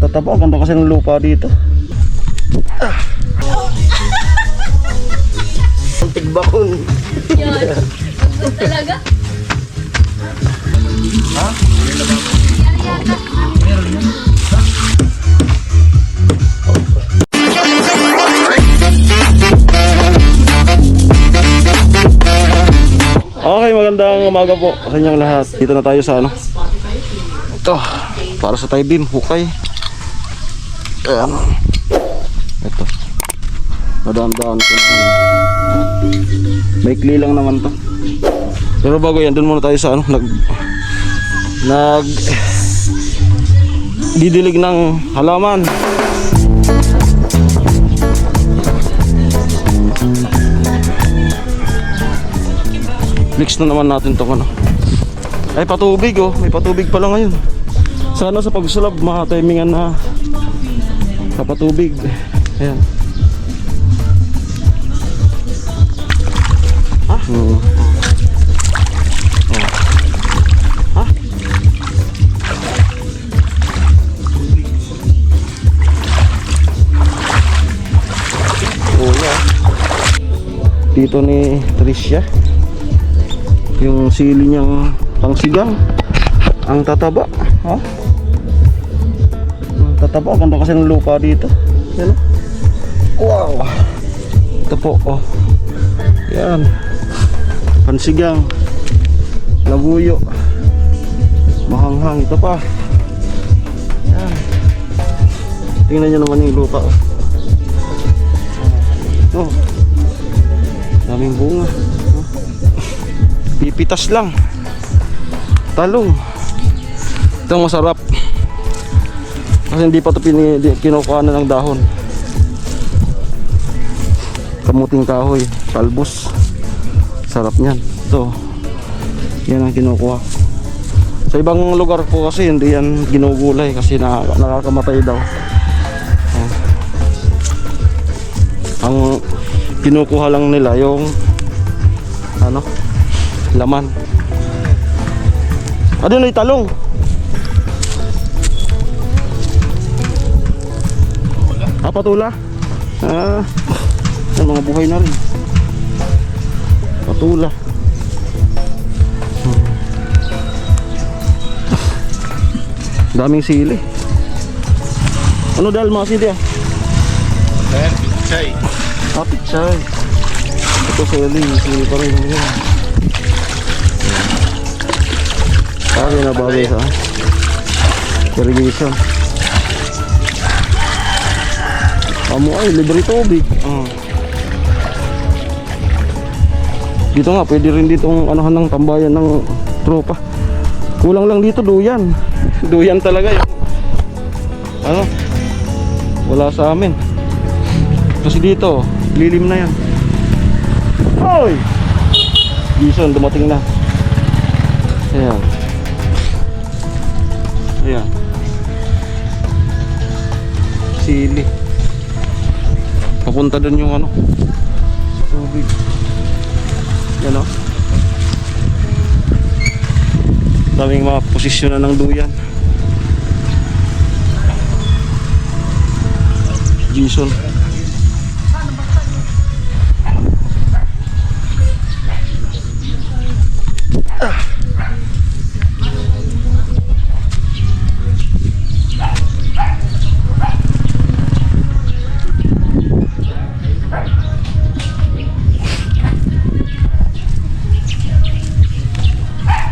tataba. Ganda kasi ng lupa dito. Ang tigbakon. Yun. Gusto talaga. Ha? Meron yun. Okay, magandang umaga po sa inyong lahat. Dito na tayo sa ano. Ito, para sa tie-beam, hukay. Ayan. Ito. Nadaan-daan ko na. Maikli lang naman to. Pero bago yan, dun muna tayo sa ano. Didilig ng halaman. Mix na naman natin itong ano. Ay, patubig oh. May patubig pala ngayon. Sana sa pagsulab matimingan na sa patubig. Ayan. Ha? Oh. Ha? Oh, yeah. Dito ni Tricia. Yung sili niyang pangsigang. Ang tataba, ha? Ang tataba, ganda kasi ng lupa dito. Yan, oh. Wow. Ito po, oh. Yan. Pansigang. Labuyo. Mahanghang, ito pa. Yan. Tingnan niyo naman yung lupa, oh. Ito. Daming bunga. Pipitas lang. Talong. Ito masarap. Kasi hindi pa ito kinukuha na ng dahon. Kamuting kahoy, talbos. Sarap niyan. Ito. Yan ang kinukuha. Sa ibang lugar po kasi hindi yan ginugulay kasi nakakamatay daw. Ang kinukuha lang nila yung ano, laman. Ano na italong? Patula? Yung mga buhay na rin. Patula. Daming sili. Ano dahil mga sili ah? Pichay. Pichay. Ito sili pa rin yan. Bagay na bagay sa irrigation. Amo ay libre tubig. Dito nga pwede rin ditong anuhan ng tambayan ng tropa. Kulang lang dito duyan. Duyan talaga yun. Ano? Wala sa amin. Kasi dito lilim na yan. Hoy! Jason dumating na. Ayan. Ayan. Sili. Papunta dun yung ano, tubig. Yan o. Daming mga posisyon na ng duyan. Jason.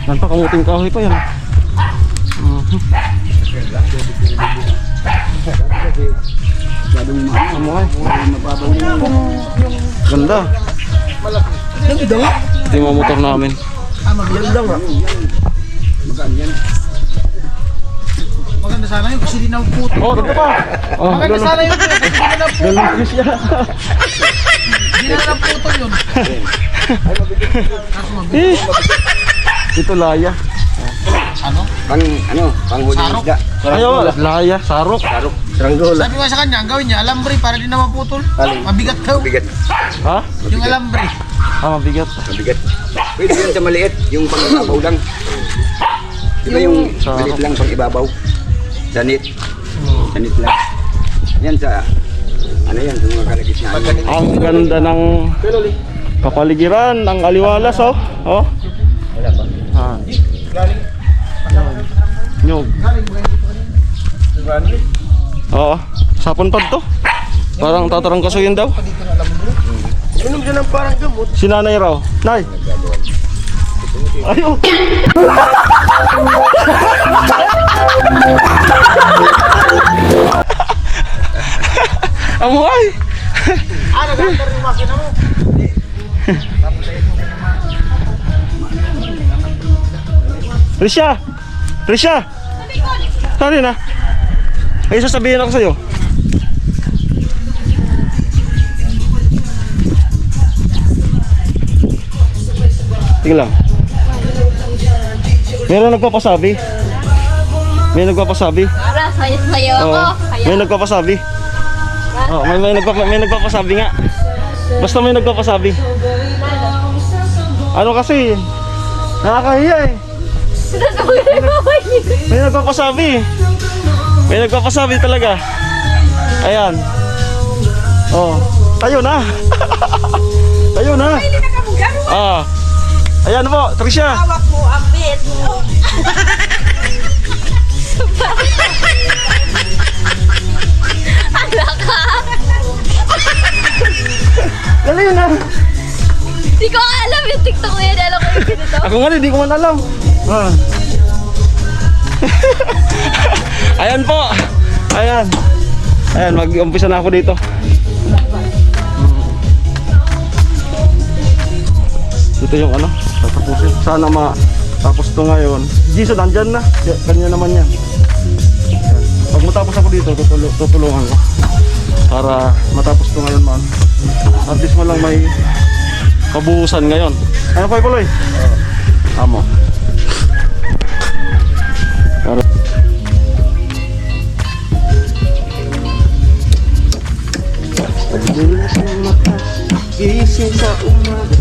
Yan pa, kamuting kahoy pa yan. Ganda. Ganda nga. Ito yung mga motor namin. Maganda nga. Maganda sana yun kasi di na puto. Oh, ganda pa. Maganda sana yun kasi di na puto. Galing siya. Di na puto yun. Ito laya. Ano? Panghuli Sarok. isda. Ayaw, laya, sarok. Saranggola. Sabi ko sa kanya, ang gawin niya, alambre para di na maputol. Alin? Mabigat daw. Mabigat. Ha? Yung alambre. Mabigat. Mabigat. Pwede yun sa maliit, yung pang-ibabaw lang. Diba yung Sarap. maliit lang pang-ibabaw? Danit. Ganit lang. Yan sa, ano yan, sa mga kalagitnaan. Ang ganda ng kapaligiran, ng aliwalas, oh. Oh. Wala pa. Ah, Galing. nyog. Galing ba dito kanina? Oo. Sapon pa to. Parang tatarang kasuyin daw. Dito na alambri. Inom siya ng parang gamot. Si nanay raw. Nay. Ayun. Amuhay. Nag-antar yung makina mo. Risha. Risha. Tari na. Ay, sasabihin ako sa'yo. Tingnan lang. Meron nagpapasabi. May nagpapasabi. Para, sayo ako. Oo. Kaya, May nagpapasabi. Oh, may nagpapasabi nga. Basta may nagpapasabi. Ano kasi? Nakakahiya eh. May nagpapasabi. May nagpapasabi talaga. Ayan. Oh. Tayo na. Tayo na. Ah. Ayan po, Trisha. Hawak mo ang bit. ala ka. Dali na. Hindi ko alam yung TikTok na yan. Alam ko yung ganito. Ako nga hindi ko man alam. Ah. Ayan po. Ayan. Ayan, mag-umpisa na ako dito. Ito yung ano, tatapusin. Sana matapos to ngayon. Jason, nandyan na. Kanya naman yan. Ayan. Pag matapos ako dito, tutulungan ko. Para matapos to ngayon man. At least mo lang may kabuhusan ngayon. Ano pa ikuloy? Amo. Pagbulas ng mata, gising sa umaga,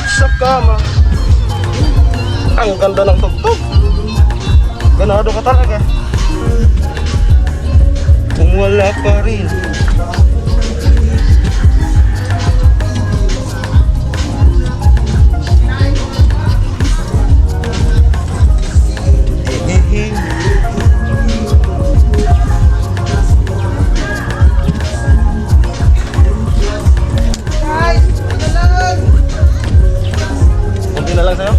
sa kama. Ang ganda ng tugtog. Ganado ka talaga. Kung wala pa rin. Kunti na lang sa'yo.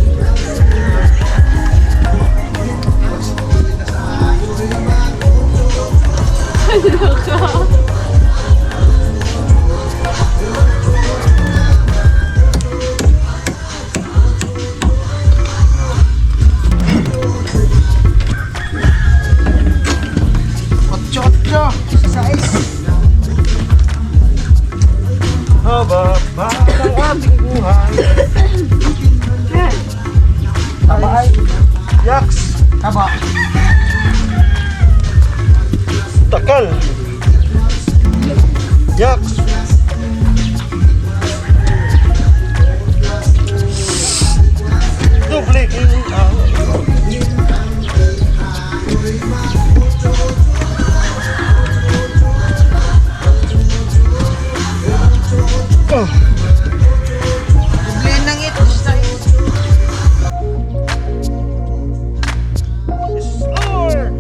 Otso. Haba pa ng ating buhay. Taba ay. Yaks. Taba. Takal. Yaks. Doble inang. Oh. Lenang ito sa Lord.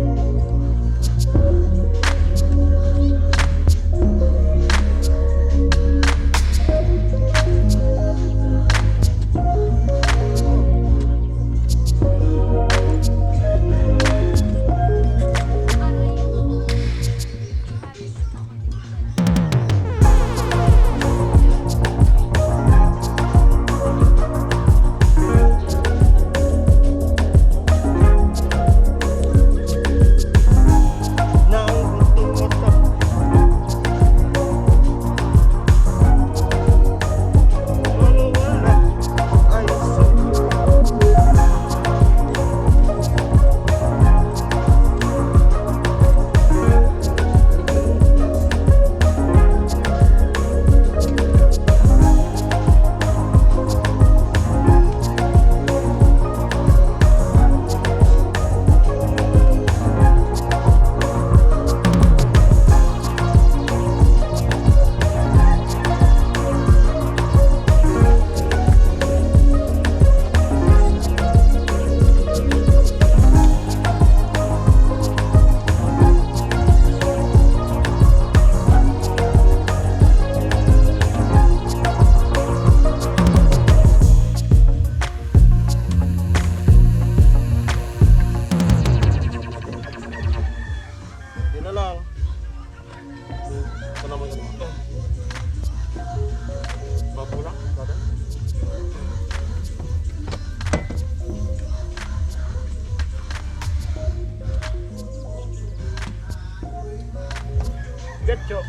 Gatcho.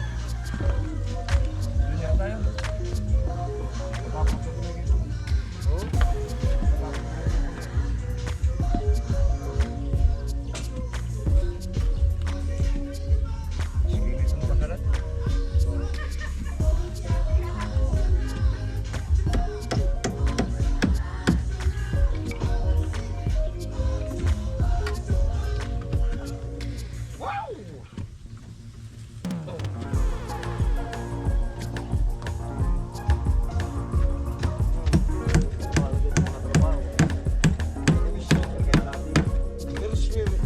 Ganyan tayo.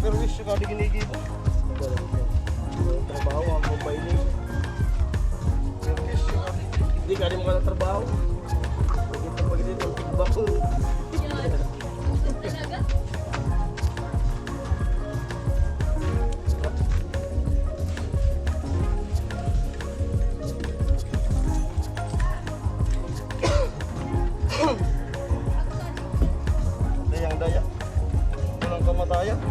Pero wish ka di ginigito. Trabaho ang mobile. Pero wish ka di ka di makatrabaho. Dito pag dito bako. Talaga? Dayang daya. Walang kamatayan.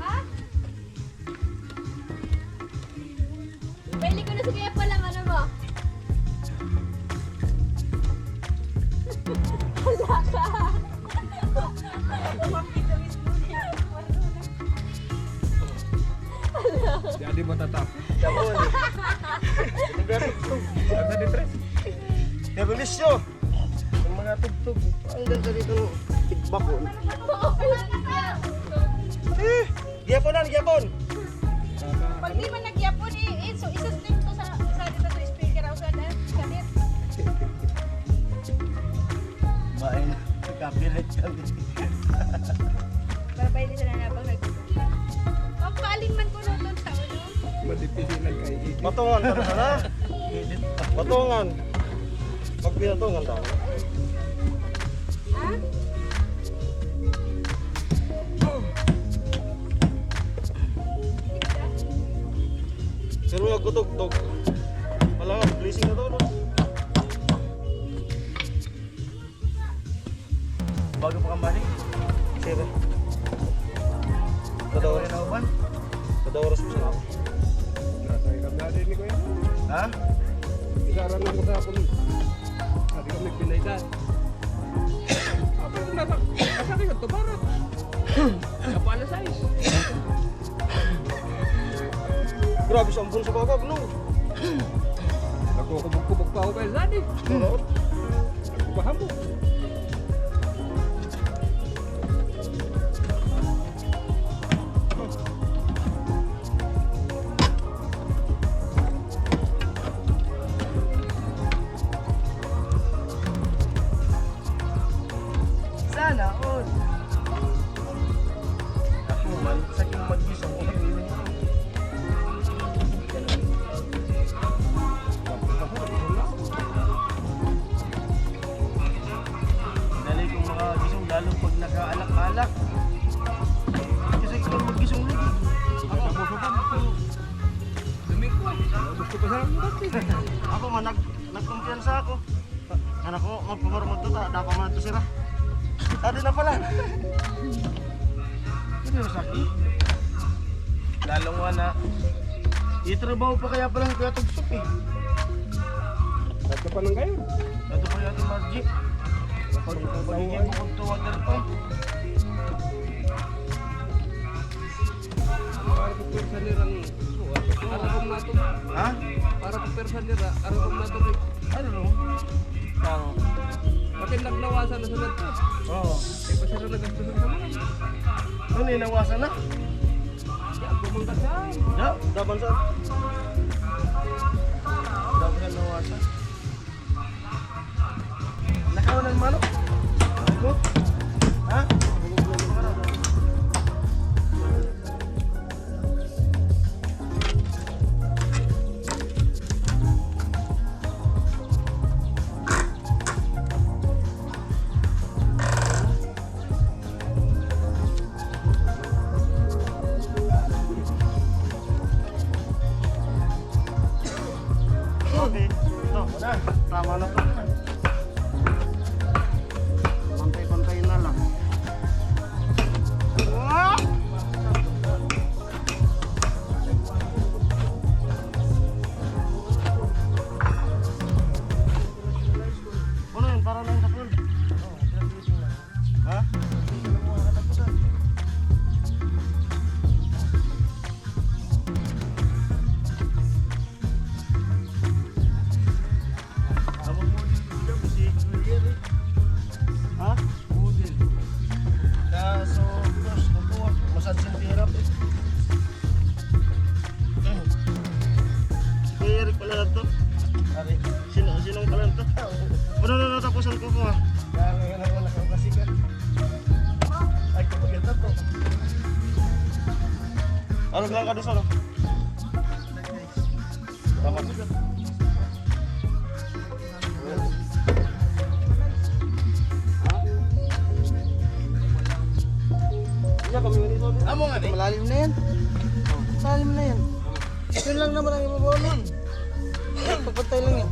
Ha? Pwede ko na sa kaya palang ano mo. Wala ka. Jadi mo tatap. Jabon. Ada di tres. Ya bilis yo. Yung mga tugtog. Ang ganda dito ng tigbakon. Giyaponan, giyapon. Pag di man nagyapon so isa-step to sa dito sa speaker ako sa kanit. Bain, kapilit kami. Para pa hindi sa nanabang nagtutulog. Papaling man ko na doon sa ulo. Matipili lang kay Iki. Matungan ka na na. Matungan. Pag pinatungan daw. Ha? Pero nga gutog-tog. Wala nga, blessing na daw no. Bago pa kambali? Sige. Kadawaran na uban? Kadawaran sa ako. Nasa ikam na din ni Kuya. Ha? Isaran lang ko sa hapon. Hindi kami pinaitan. Apa yung natak? Kasari ka ito barat. Apa alas size? Grabe sa ampun sa bagag, no? Nagkukubog-kubog pa ako kay Zani. Paham mo. Sana all. Ako man, saking mag-isang ko kayo yun. Dali kong mga gisong lalo pag naka-alak-alak. Kasi ikaw mag-gisong lagi. Ako kamusukan ako. Dumiko. Gusto pa sa akin. Ako man, nagkumpiyansa ako. Anak ko, magpamarmod to, dapat man ito sira. Tadi na pala. Ano yung sakit? Lalong wala. Itrabaho pa kaya pala kaya tugsok eh. Ito pa lang kayo. Ito pa yung Margie. Pagiging bukod to water pump. Para po persa nirang arabang nato. Ha? Para po persa nira arabang nato. Ano no? Ano? Bakit nagnawasan na sa nato? Oo. Eh pa sila nagastusan sa mga. Ano inawasan na? Ya, bumangkat saan. Ya, daban sa. Daban sa nawasan. Nakawan ng manok. Ano? Ha? Okay, ito, wala. Tama na to. Malamig lang ka doon sa no? Tama. Iya kami dito. Amo nga ni. Malalim na yan. Malalim na yan. Yun lang naman ang ibabaw nun. Pagpantay lang yan.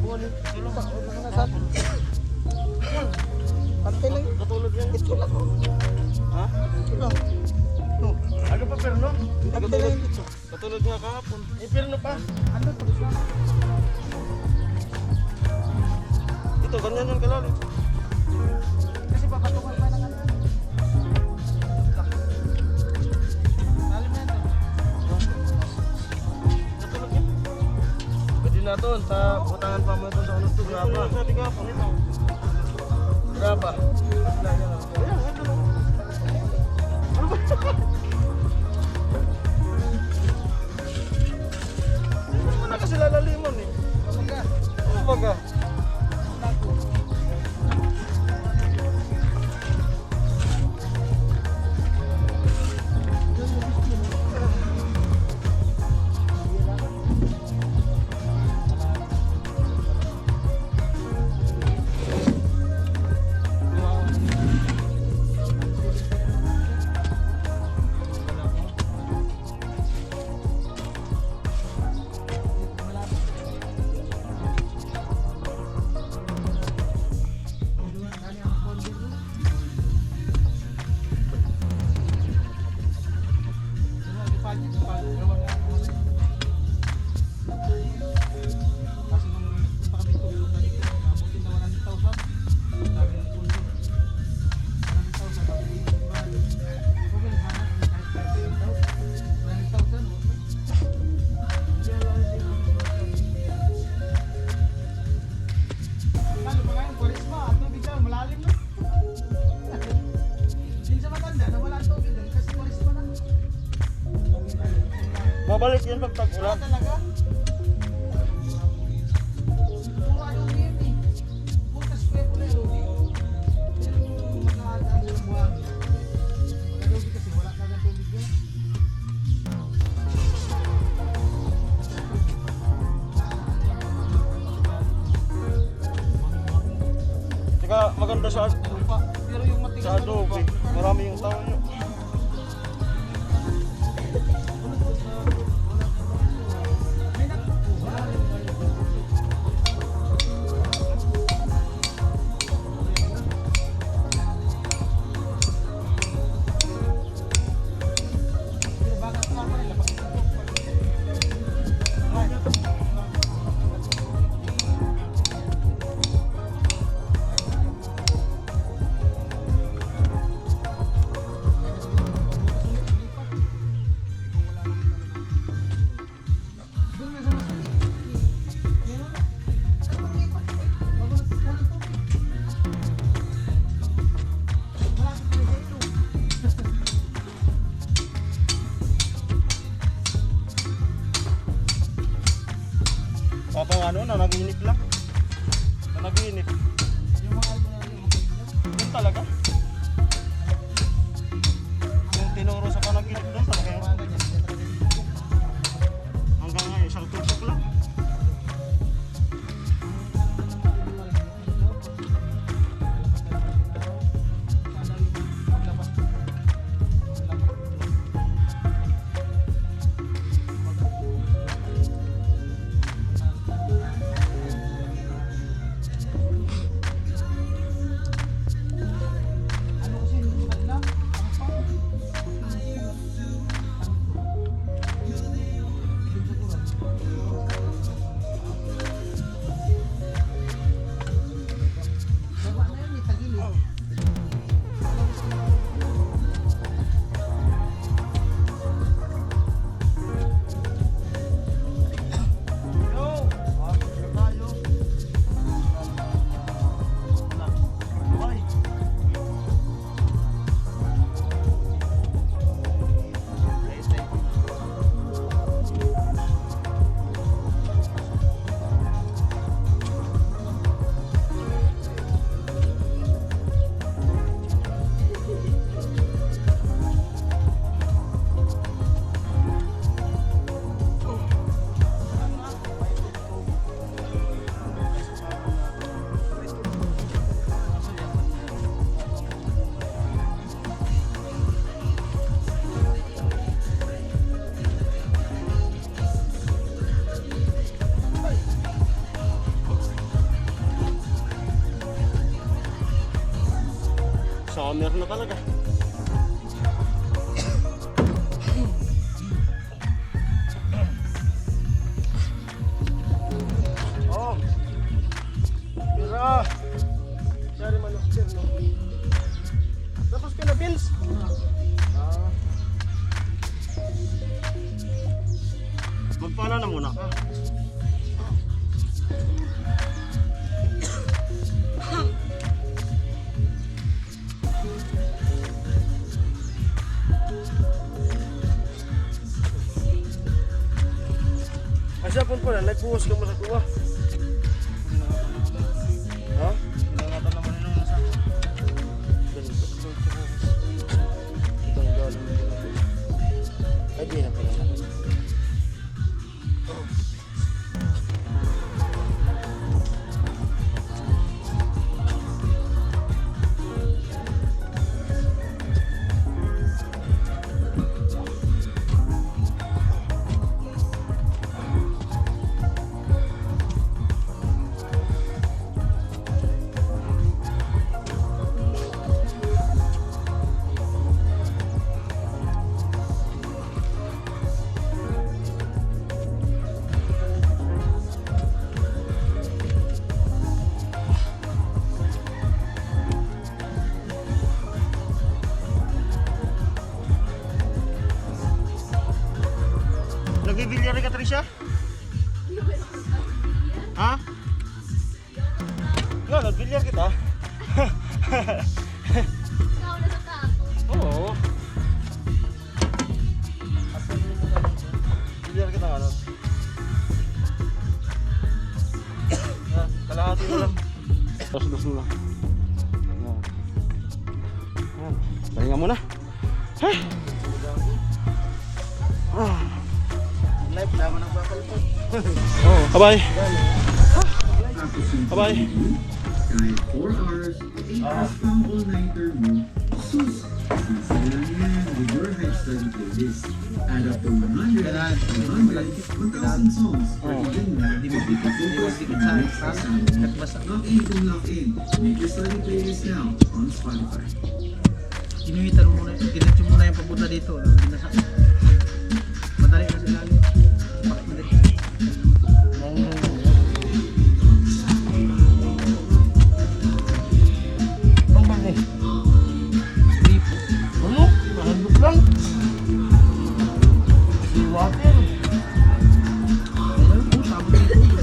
Pantay lang yan. Katulad yan. Ito lang. Ha? Ito lang. Ano pa perno? Pantay lang yan dito. Katulad nga kahapon. Eh perno pa. Ano to? Ito, ganyan yan kalalim. Kasi papatungan pa ng ano. Malalim na yan to. Katulad yan. Pwede na doon sa utangan pa mo ito sa unos to. Graba. Sabi kahapon ito. Graba. Ayan, ito lang. Ano ba? Hindi mo na kasi lalaliman eh. Ano baga? Babalik yan pag tag-ulan. Talaga? Puro ano yun eh. Butas ko yung adobe. Pero magkakadaan yung buwan. Adobe kasi wala kagad tubig yun. Tsaka maganda sa Lupa. Pero yung matigas sa adobe. Marami yung tao nyo. Papa ano, nanaginip lang. Nanaginip. Doon talaga. Yung tinuro sa panaginip doon talaga yun. Hanggang ngayon, isang tutok lang. Winner na talaga. Oh. Pira. Sorry manok sir, no? Tapos ka na, Vince? Ah. Magpala na muna ka. Asya pun pala, nagbuhos ka mo sa kuha. Ha? Pinangatan naman yun nasa ako. Ganito. Itong galing mo na. Ay, di na pala na. Nagbibilyari ka, Trisha? Ha? Nga, nagbilyar kita. Ikaw na sa tapo. Oo. Bilyar kita nga nun. Kalahati mo lang. Dos mo lang. Yan. Pahinga muna. Hey! Live naman ang bakalipot. Bye-bye. Bye-bye. Kahit 4 hours, 8 hours pang all-nighter mo, sus! Isa lang yan with your high study playlist. Add up to 100, 1,000 songs, or even more, focus on the next assignment. Lock in kung lock in. Make your study playlist now on Spotify. Inuitan mo muna, diretso muna yung papunta dito. Madali na sila. Bakit madali? Ang bang Trip. Ano? Mahandok lang. Si water. Ayun po, sabi dito.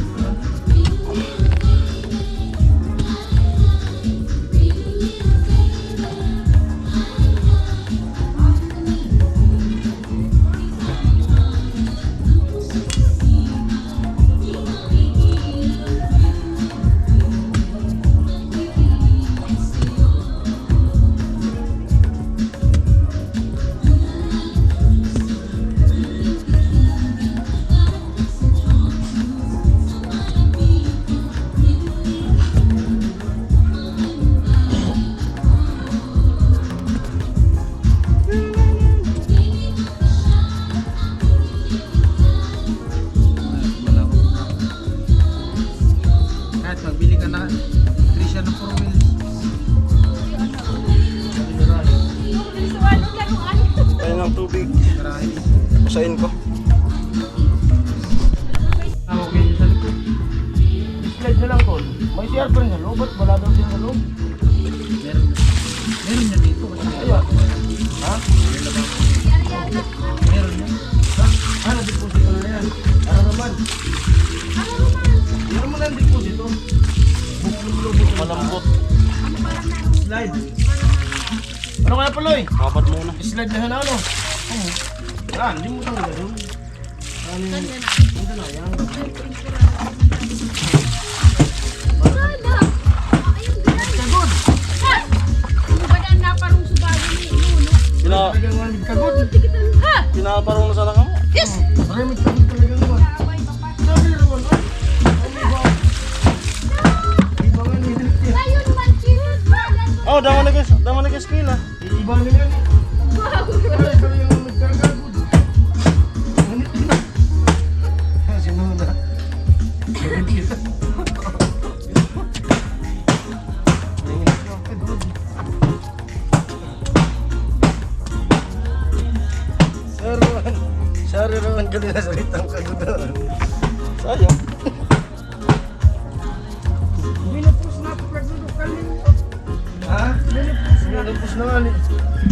Kahit magbili ka na Trisha ng 4 wheels. Ayun ang tubig. Marami. Usain ko. Okay sa likod. Slide na lang tol. May CR pa rin sa loob. Ba't wala daw siya sa loob? Meron na. Meron na dito. Kasi Ayun. Ha? meron na. Ano deposito na yan? Ano naman? Ano naman ang deposito? Malambot. Slide. Ano kaya Paloy? Kapat muna. Slide na ano? Ah, hindi mo talaga doon. Ano yun? Ito na yan. Sana! Ayun, ganun. Kagod! Badan na parang subago ni Nuno. Talagang malamig kagod. Ha! Pinaparong na sana ka mo. Yes! Maraming kagod talaga naman. Sabi naman, ay! Iba nga nilip yan. Ayun man, cute! Oh, dama na skill ah. Iba na yan eh. Ay, talagang nagkagagod. Ngunit na. Sino na? Gawin kita. Ayun, kagod. galing na salitang kagudan. Sayang. Binupos na po kagdudukan ninyo. Ha? Binupos na nga ni.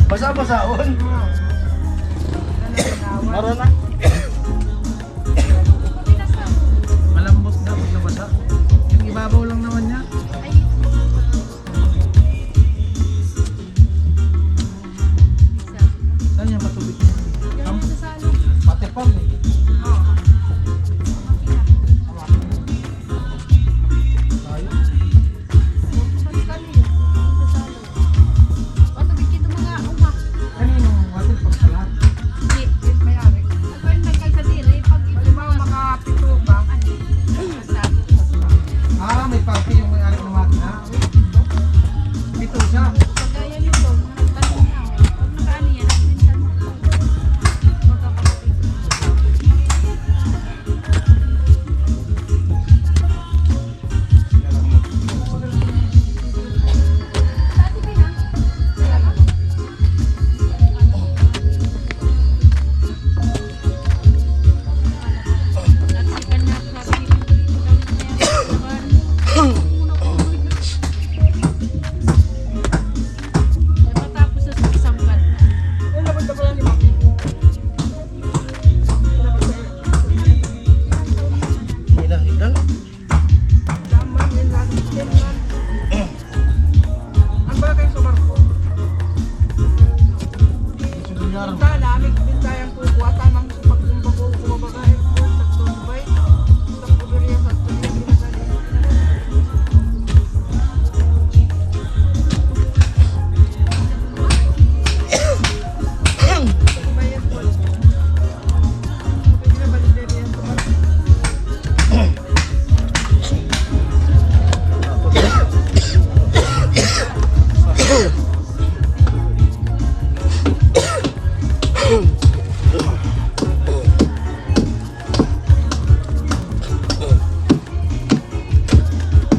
Basa-basaon. Mara na. Malambot na pag nabasa. Yung ibabaw lang naman niya. Saan yung matubig? Pati pang eh. Kaninong water pag sa lahat? Mayari. Halimbawa makapito ba? May party yung may-ari ng makina. Pito siya. Hilang. Daman yun natin. Ang bagay sa barko. Binta namin, binta yung kukuha. Tamang pagkumba ko, kumabaga airport, sa Dubai. Sa Puduria, sa Tulia, binasali. Dubai airport. Pwede na balik yan sa barko.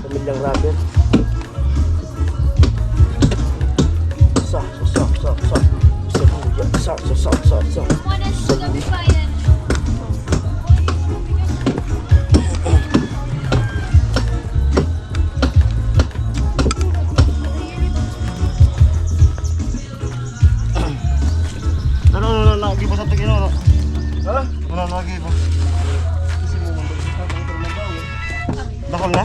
Pamilyang rubber. Sa. Ano, lagi pa sa tingin mo. Ha? Ano, lagi pa. Kasi mo mabagsak ang trabaho. Dakal na?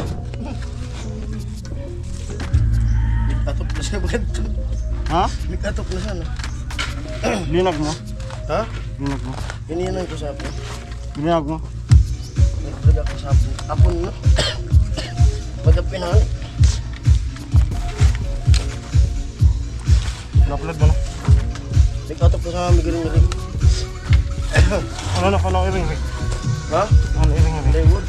Nagkatok na siya bagad. Ha? Nagkatok na siya na. Linag mo? Ha? Linag mo? Iniinan ko sa apo. Linag mo? Naglaga ko sa apo. Apon na. Magapinahan. Naplag mo na. Nagkatok na sa amin galing. Ano iring? Ha? Ano iring? Plywood.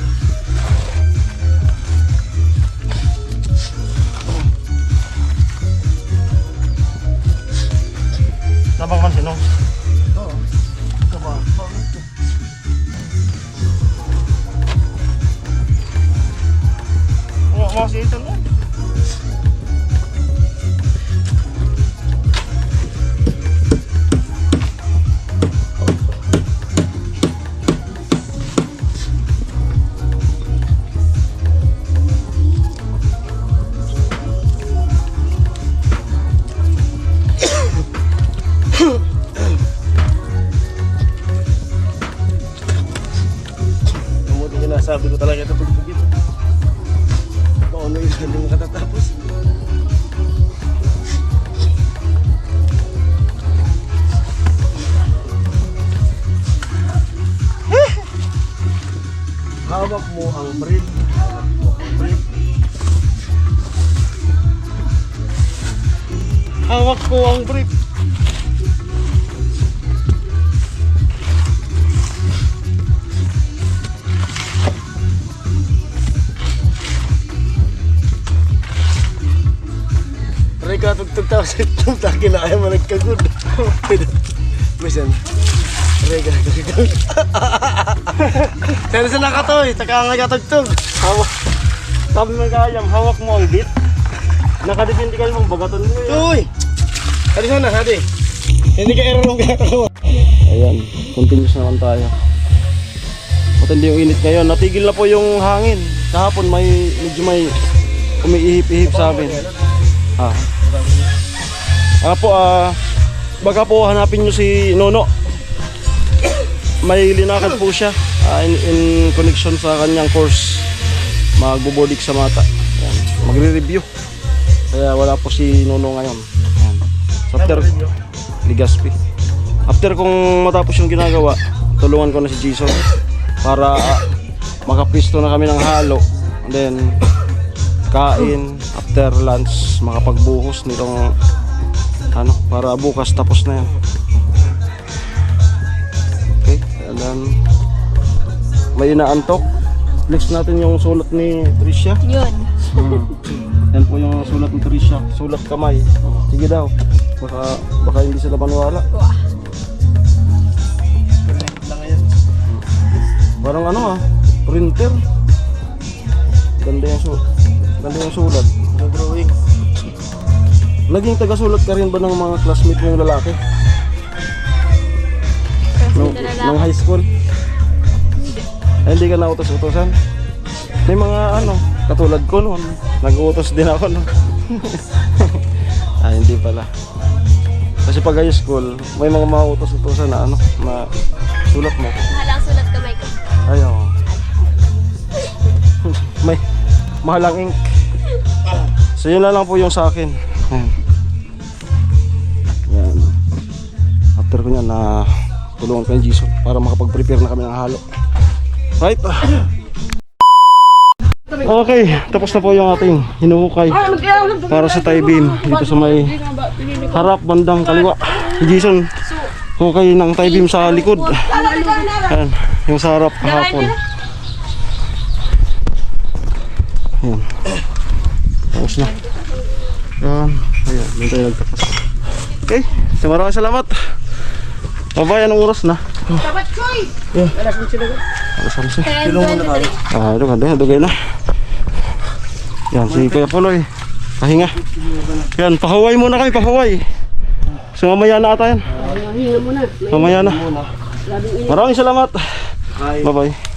Nabang man sinong? Oo. Kaba. Mga si Ethan mo? Kamuti na sabi ko talaga ito pagpagit. Paano yun hindi makatatapos? Hawak mo ang brief. Hawak ko ang brief. Aray ka, tugtog sa itong taki na ayaw mo nagkagod. Misan. Aray ka, tugtog. Sana sa nakatoy, taka nga katugtog. Hawak. Sabi mo kayam, hawak mo ang bit. Nakadepende ka mong bagaton mo yan. Uy! Hadi sana, hadi. Hindi ka error ng ginagawa. Ayan, continuous naman tayo. Matindi yung init ngayon. Natigil na po yung hangin. Kahapon medyo may umiihip-ihip sa amin. Baka po hanapin nyo si Nono. May linakad po siya in connection sa kanyang course. Magbobodik sa mata. Yan. Magre-review. Kaya wala po si Nono ngayon. Yan. So after Ligaspi. After kung matapos yung ginagawa, tulungan ko na si Jason para makapisto na kami ng halo. And then kain, after lunch makapagbuhos nitong para bukas tapos na yan. Okay, and then may inaantok. Flex natin yung sulat ni Tricia. Yun. Yan po yung sulat ni Tricia, sulat kamay. Sige daw, baka hindi sila maniwala. Parang printer. Ganda yung sulat. Drawing. Naging taga-sulat ka rin ba ng mga classmate mo yung lalaki? Nung high school? Ay, hindi ka nautos-utosan? May mga katulad ko noon. Nag-uutos din ako noon. Ay, hindi pala. Kasi pag high school, may mga mautos-utosan na na sulat mo. Mahalang sulat kamay ko. Ayaw. May mahalang ink. So yun na lang po yung sa akin. Ayan. Yan. After ko yan tulungan ko yung Jason para makapag-prepare na kami ng halo. Right? Okay, tapos na po yung ating hinuhukay para sa tie beam dito sa may harap bandang kaliwa. Si Jason hukay ng tie beam sa likod. Ayan, yung sa harap kahapon. Ayan. Tapos na. Ayan, doon tayo nagtapos. Okay, so maraming salamat. Bye-bye, anong oras na? Dapat Choy! Alas 11. Ito ganda, dugay na. Yan, si Kuya Puloy. Pahinga. Yan, pahuway muna kami, pahuway. So mamaya na ata yan. Mamaya na. Maraming salamat. Bye-bye.